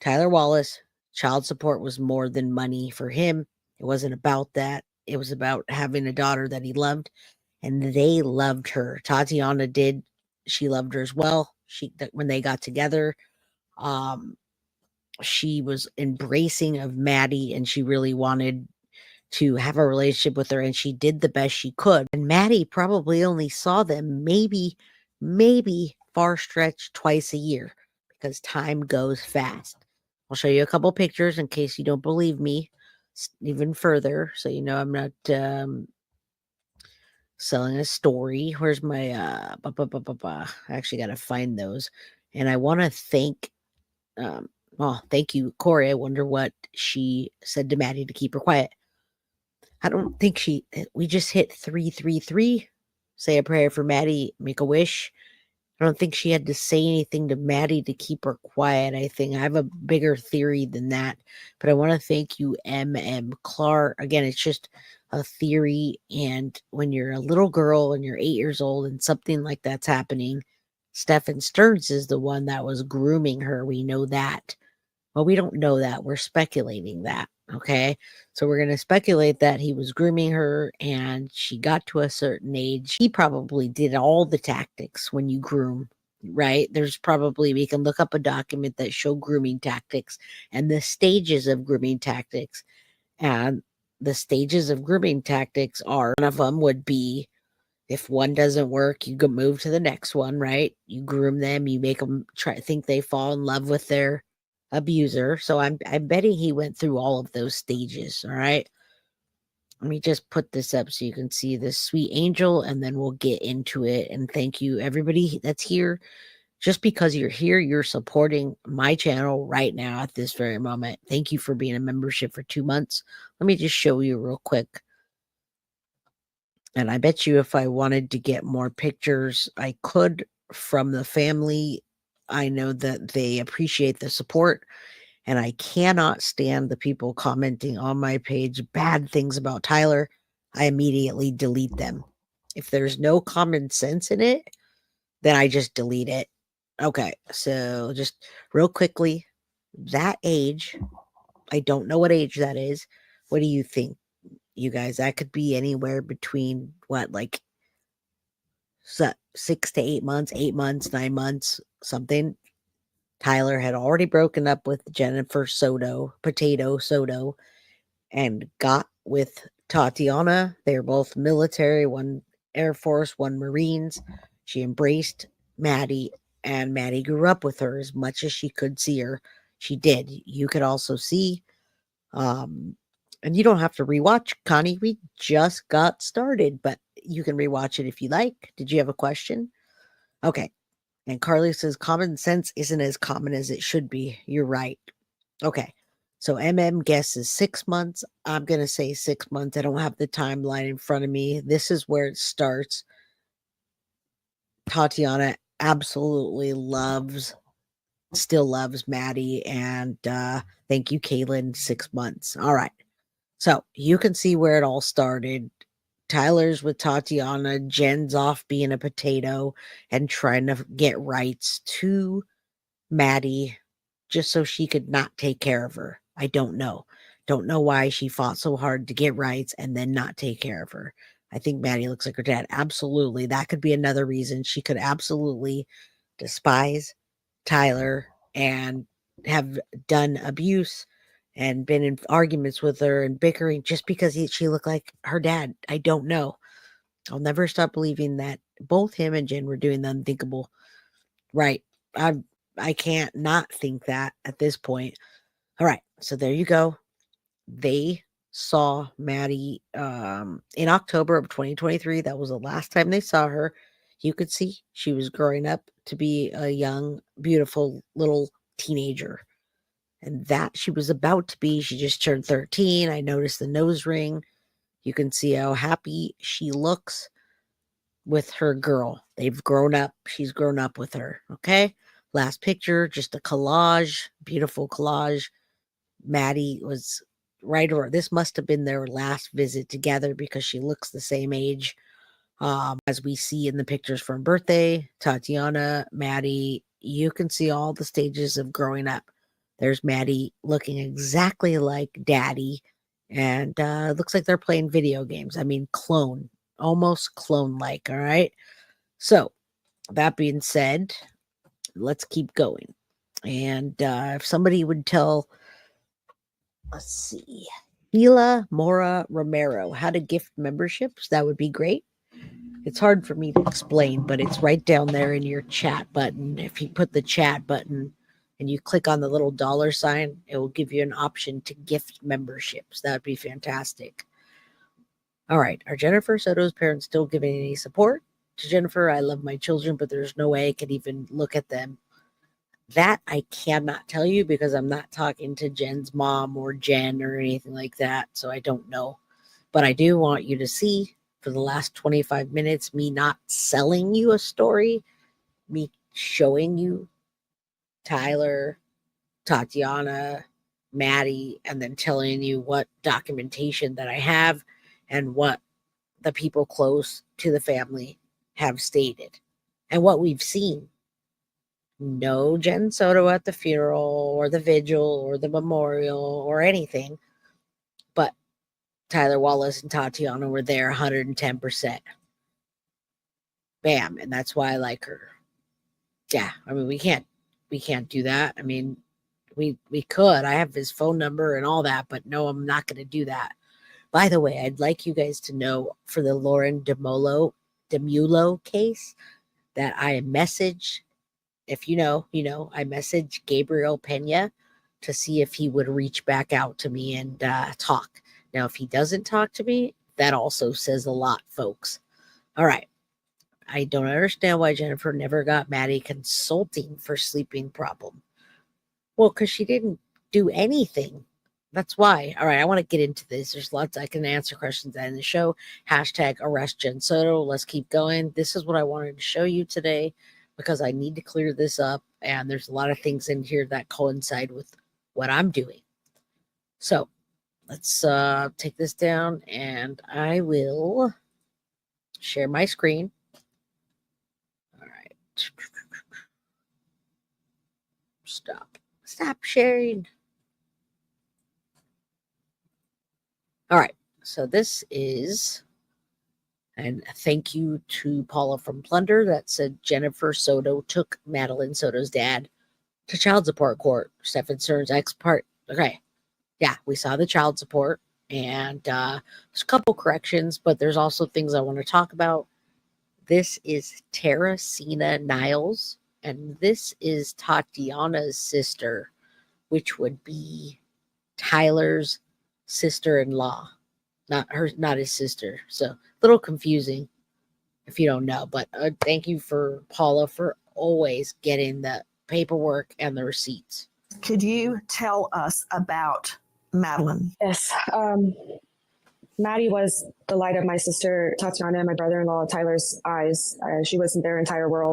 Tyler Wallace, child support was more than money for him. It wasn't about that. It was about having a daughter that he loved, and they loved her. Tatiana did. She loved her as well. When they got together, um, she was embracing of Maddie, and she really wanted to have a relationship with her, and she did the best she could. And Maddie probably only saw them maybe far stretched twice a year because time goes fast. I'll show you a couple pictures in case you don't believe me even further, so you know I'm not selling a story. Where's my I actually got to find those, and I want to thank well, thank you, Corey. I wonder what she said to Maddie to keep her quiet. I don't think we just hit 333. Say a prayer for Maddie, make a wish. I don't think she had to say anything to Maddie to keep her quiet. I have a bigger theory than that. But I want to thank you, M.M. Clark. Again, it's just a theory. And when you're a little girl and you're 8 years old and something like that's happening, Stephen Stearns is the one that was grooming her. We know that. Well, we don't know that. We're speculating that. Okay. So we're going to speculate that he was grooming her and she got to a certain age. He probably did all the tactics when you groom, right? We can look up a document that show grooming tactics and the stages of grooming tactics. And the stages of grooming tactics are, one of them would be, if one doesn't work, you go move to the next one, right? You groom them, you make them think they fall in love with their abuser. So I'm betting he went through all of those stages. All right. Let me just put this up so you can see this sweet angel, and then we'll get into it. And thank you, everybody that's here. Just because you're here, you're supporting my channel right now at this very moment. Thank you for being a membership for 2 months. Let me just show you real quick. And I bet you if I wanted to get more pictures, I could from the family. I know that they appreciate the support, and I cannot stand the people commenting on my page bad things about Tyler. I immediately delete them. If there's no common sense in it, then I just delete it. Okay, so just real quickly, that age, I don't know what age that is. What do you think, you guys? That could be anywhere between what, like 6 to 8 months, 8 months, 9 months, something. Tyler had already broken up with Jennifer Potato Soto, and got with Tatiana. They're both military, one Air Force, one Marines. She embraced Maddie, and Maddie grew up with her as much as she could see her. She did. You could also see, and you don't have to rewatch, Connie. We just got started, but you can rewatch it if you like. Did you have a question? Okay. And Carly says, common sense isn't as common as it should be. You're right. Okay. So MM guesses 6 months. I'm going to say 6 months. I don't have the timeline in front of me. This is where it starts. Tatiana absolutely still loves Maddie. And thank you, Kaylin, 6 months. All right. So you can see where it all started. Tyler's with Tatiana. Jen's off being a potato and trying to get rights to Maddie just so she could not take care of her. I don't know. Don't know why she fought so hard to get rights and then not take care of her. I think Maddie looks like her dad. Absolutely. That could be another reason. She could absolutely despise Tyler and have done abuse and been in arguments with her and bickering just because she looked like her dad. I don't know. I'll never stop believing that both him and Jen were doing the unthinkable. Right. I can't not think that at this point. All right. So there you go. They saw Maddie in October of 2023. That was the last time they saw her. You could see she was growing up to be a young, beautiful little teenager. And that she was about to be. She just turned 13. I noticed the nose ring. You can see how happy she looks with her girl. They've grown up. She's grown up with her. Okay. Last picture, just a collage, beautiful collage. Maddie was right over. This must have been their last visit together because she looks the same age as we see in the pictures from birthday. Tatiana, Maddie, you can see all the stages of growing up. There's Maddie looking exactly like Daddy, and looks like they're playing video games. I mean, clone, almost clone-like. All right. So that being said, let's keep going. And if somebody would tell, let's see, Hila Mora Romero how to gift memberships, that would be great. It's hard for me to explain, but it's right down there in your chat button. If you put the chat button and you click on the little dollar sign, it will give you an option to gift memberships. That would be fantastic. All right. Are Jennifer Soto's parents still giving any support to Jennifer? I love my children, but there's no way I could even look at them. That I cannot tell you because I'm not talking to Jen's mom or Jen or anything like that. So I don't know. But I do want you to see for the last 25 minutes, me not selling you a story, me showing you Tyler, Tatiana, Maddie, and then telling you what documentation that I have and what the people close to the family have stated and what we've seen. No Jen Soto at the funeral or the vigil or the memorial or anything, but Tyler Wallace and Tatiana were there 110%. Bam. And that's why I like her. Yeah. I mean, we can't do that. I mean, we could. I have his phone number and all that, but no, I'm not going to do that. By the way, I'd like you guys to know for the Lauren DeMulo case that I messaged, if you know, I messaged Gabriel Pena to see if he would reach back out to me and talk. Now, if he doesn't talk to me, that also says a lot, folks. All right. I don't understand why Jennifer never got Maddie consulting for sleeping problem. Well, because she didn't do anything. That's why. All right, I want to get into this. There's lots I can answer questions in the show. Hashtag arrest Jen Soto. Let's keep going. This is what I wanted to show you today because I need to clear this up. And there's a lot of things in here that coincide with what I'm doing. So let's take this down and I will share my screen. All right. Stop sharing. All right. So this is, and thank you to Paula from Plunder that said Jennifer Soto took Madeline Soto's dad to child support court. Stephen Stern's ex part. Okay. Yeah, we saw the child support and there's a couple corrections, but there's also things I want to talk about. This is Tara Cena Niles, and this is Tatiana's sister, which would be Tyler's sister-in-law, not his sister. So a little confusing if you don't know, but thank you for Paula for always getting the paperwork and the receipts. Could you tell us about Madeline? Yes. Maddie was the light of my sister Tatiana and my brother-in-law Tyler's eyes. She was their entire world.